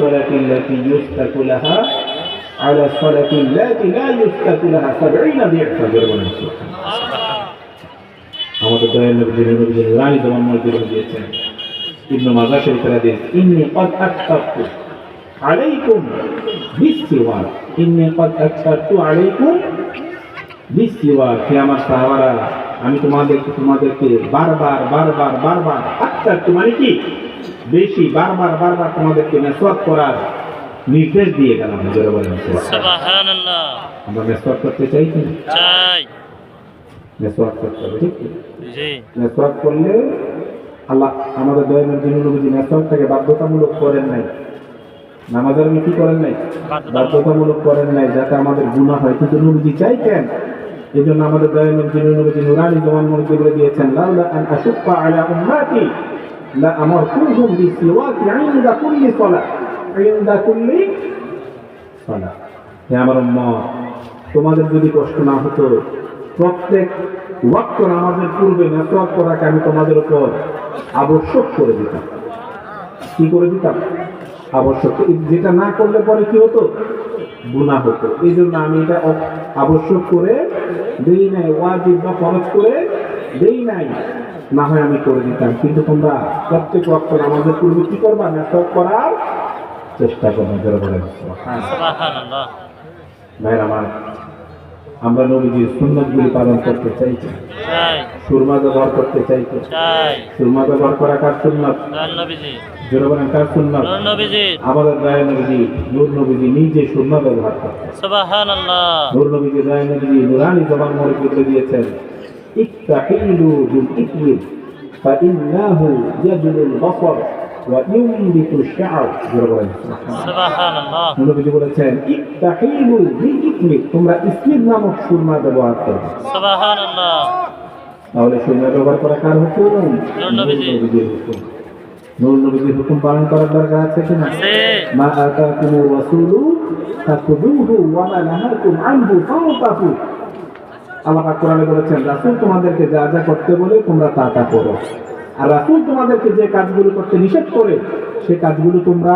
الصلاة التي يستك لها على الصلاة التي لا يستك لها 70 ضعفا আমাদের দয়াল নবী রানী জবান মসজিদ দিয়েছেন ইবনে মাজাহ শরীফের হাদিস ইন্নী ক্বাদ আকতারতু আলাইকুম বিসওয়াক ইন্নী ক্বাদ আকতারতু আলাইকুম বিসওয়াক হে আমার সাহাবারা আমি তোমাদেরকে বারবার আকতারতু মানে কি বেশি বারবার তোমাদেরকে মেসওয়াক করার নির্দেশ দিয়ে গেলাম জোরে বলেন সুবহানাল্লাহ আমরা মেসওয়াক করতে চাই কি চাই মেসওয়াক করতে হবে ঠিক জি মেসওয়াক করলে আল্লাহ আমাদের দয়াময় নবীজি মেসওয়াকটাকে বাধ্যতামূলক করেন নাই নামাজের কি করেন নাই বাধ্যতামূলক করেন নাই যাতে আমাদের গুনাহ হয় কিন্তু নবীজি চাইতেন এজন্য আমাদের দয়াময় নবীজি নুরানি জবান মসজিদ দিয়েছেন লাউলা আন আশুক্কা আলা উম্মতি লা আমারতুহুম বিসওয়াক ইনদা কুল্লি সালাহ হে আমার উম্মত তোমাদের যদি কষ্ট না হতো প্রত্যেক ওয়াক্ত নামাজের পূর্বে মেসওয়াক করাকে আমি তোমাদের উপর আবশ্যক করে দিতাম কি করে দিতাম আবশ্যক যেটা না করলে পরে কি হতো গুনাহ হতো এই জন্য আমি এটা আবশ্যক করে দেই নাই ওয়াজিব বা ফরজ করে দেই নাই না হয় আমি করে দিতাম কিন্তু তোমরা প্রত্যেক ওয়াক্ত নামাজের পূর্বে কি করবা মেসওয়াক করার চেষ্টা করবো জোরে বলেন সুবহানাল্লাহ ভাইরা আমার আমরা নবীজির সুন্নাতগুলি পালন করতে চাই সুরমা ব্যবহার করতে চাই সুরমা ব্যবহার করা কার সুন্নাত নবীজি জোরে বলেন কার সুন্নাত নবীজি আমাদের দয়াল নবীজি নূর নবীজি নিজে সুরমা ব্যবহার করতেন সুবহানাল্লাহ নূর নবীজি দয়াল নবীজি নুরানি জবান মসজিদ দিয়েছেন ইত্তাহিলু বিল ইকরি ফাইন্নাহু ইয়াজলুল বাসার وينبت الشعر সুবহানাল্লাহ নবীজি বলেছেন ইত্তাহিলু বিইকমি তোমরা ইসমির নামক সুরমা ব্যবহার করবে সুবহানাল্লাহ তাহলে সুরমা ব্যবহার করা কার হুকুম নবীজির হুকুম নবীজির হুকুম পালন করার দরকার আছে কি না আছে মা আতাকুমুর রাসূলু ফাখুযুহু ওয়া মা নাহাকুম আনহু ফান্তাহু আল্লাহ পাক কোরআনে বলেছেন রাসূল তোমাদেরকে যা যা করতে বলে তোমরা তা করো আর রাসূল তোমাদেরকে যে কাজগুলো করতে নিষেধ করে সেই কাজগুলো তোমরা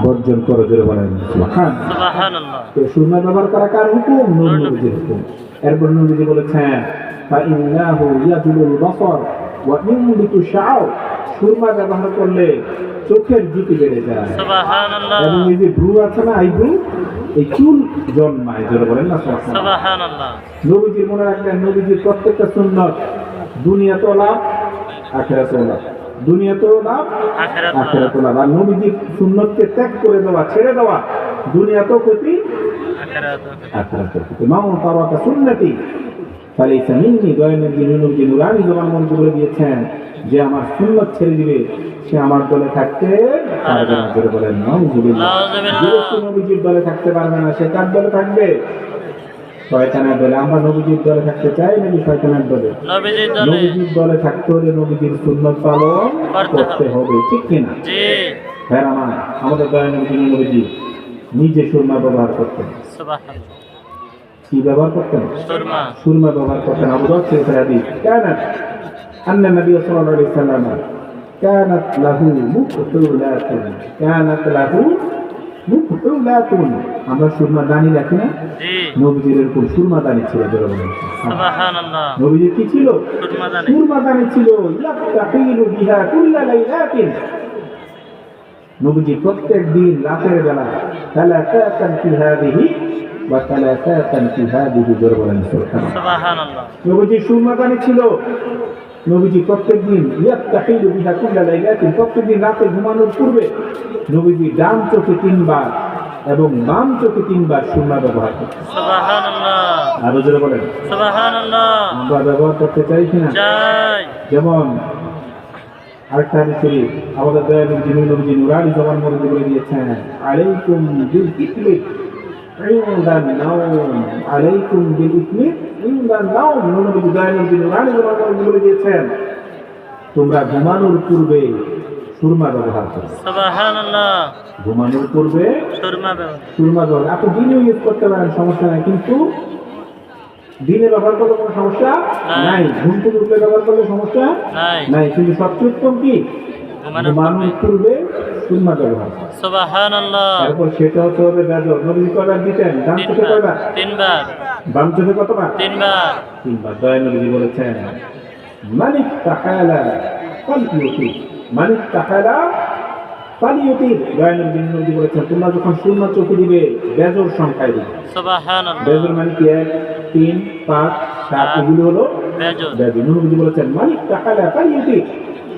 বর্জন করো জোরে বলেন সুবহানাল্লাহ তো সুরমা ব্যবহার করা কার হুকুম নবীজির হুকুম এরপর নবীজি বলেছেন ফাইন্নাহু ইয়াজুলুল বাসার ওয়া ইউমবিতু শাআর সুরমা ব্যবহার করলে চোখের জ্যোতি বেড়ে যায় সুবহানাল্লাহ এবং এই যে ভ্রু আছে না এই ভ্রু এই চুল জন্মায় জোরে বলেন না সুবহানাল্লাহ নবীজি মনে রাখবেন নবীজির প্রত্যেকটা সুন্নাত দুনিয়াতেও লাভ আখিরাতেও লাভ দুনিয়াতেও লাভ আখিরাতেও লাভ আর নবীজির সুন্নাতকে ত্যাগ করে দেওয়া ছেড়ে দেওয়া দুনিয়াতেও ক্ষতি আখিরাতেও ক্ষতি মা তারাকা সুন্নতি ফালাইসা মিন্নি দয়ানবী নুরানি জবান মসজিদ বলে দিয়েছেন যে আমার সুন্নাত ছেড়ে দিবে সে আমার দলে থাকতে পারবে না জোরে বলেন নাউযুবিল্লাহ নবীজির দলে থাকতে পারবে না সে কার দলে থাকবে শয়তানের দলে আমরা নবীজির দলে থাকতে চাই নাকি শয়তানের দলে নবীজির দলে থাকতে হলে নবীজির সুন্নাত পালন করতে হবে ঠিক কিনা জি হ্যাঁ আমাদের দয়ানবী নবীজি নিজে সুরমা ব্যবহার করতেন সুবহানাল্লাহ কি ব্যবহার করতেন সুরমা ব্যবহার করতেন আবু দাউদ শরীফের হাদিস কানাত আন্না নবী সাল্লাল্লাহু আলাইহি ওয়াসাল্লাম কানাত লাহু মুকহুলাতুন আমরা সুরমা দানি রাখি না জি নবীজির এরকম সুরমা দানি ছিল জোরে বলেন সুবহানাল্লাহ নবীজির কি ছিল সুরমা দানি ছিল ইয়াফতাহিলু বিহা কুল্লা লাইলাতিন নবীজি প্রত্যেক দিন রাতের বেলা সালাতান ফি হাদিহি ওয়া সালাতান ফি হাদিহি জোরে বলেন সুবহানাল্লাহ নবীজি সুরমা দানি ছিল নবীজি প্রত্যেকদিন ইয়াফতাহিলু বিহা কুল্লা লাইলাতিন প্রত্যেকদিন রাতে ঘুমানোর পূর্বে নবীজি ডান চোখে 3 বার এবং বাম চোখে 3 বার সুরমা ব্যবহার করতেন সুবহানাল্লাহ আরো জোরে বলেন সুবহানাল্লাহ আমরা ব্যবহার করতে চাই কিনা চাই যেমন আরেকটা হাদিস শরীফ আমাদের দয়ালু নবীজি নুরানি জবান মসজিদ বলে দিয়েছেন আলাইকুম বিল ইকলি ইনদান নাওম আলাইকুম বিল ইকলি ইনদান নাওম নবীজি দয়ালু নুরানি জবান মসজিদ বলে দিয়েছেন তোমরা ঘুমানোর পূর্বে সুরমা ব্যবহার করো সুবহানাল্লাহ ঘুমানোর পূর্বে সুরমা ব্যবহার আপনি দিনে ইউজ করতে পারেন সমস্যা নাই কিন্তু দিনে ব্যবহার করলে কোনো সমস্যা নাই ঘুম থেকে উঠলে ব্যবহার করলে সমস্যা নাই কিন্তু সবচেয়ে উত্তম কি ঘুমানোর পূর্বে সুন্নাহ ব্যবহার করা। সুবহানাল্লাহ। তারপর সেটা হতে হবে বেজর। নবীজি কয়বার দিতেন? ডান চোখে কয়বার? তিনবার। বাম চোখে কতবার? তিনবার। তিনবার। দয়া নবীজি বলেছেন মানিক তাহালা ফালিউতি, মানিক তাহালা ফালিউতি। দয়া নবীজি বলেছেন তোমরা যখন সুন্নাহ চোখে দিবে বেজর সংখ্যায় দিবে। সুবহানাল্লাহ। বেজর মানে কি? 1, 3, 5, 7 এগুলো হলো বেজর। বেজর। নবীজি বলেছেন মানিক তাহালা ফালিউতি,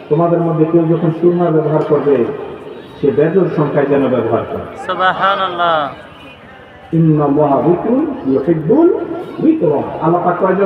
তোমাদের মধ্যে কেউ যখন সুন্নাহ ব্যবহার করবে সে বেজর সংখ্যায় যেন ব্যবহার করে। সুবহানাল্লাহ। ইন্নাল্লাহা যিকরুন ইউহিব্বুল যিকরা। আল্লাহ পাক কয়জন?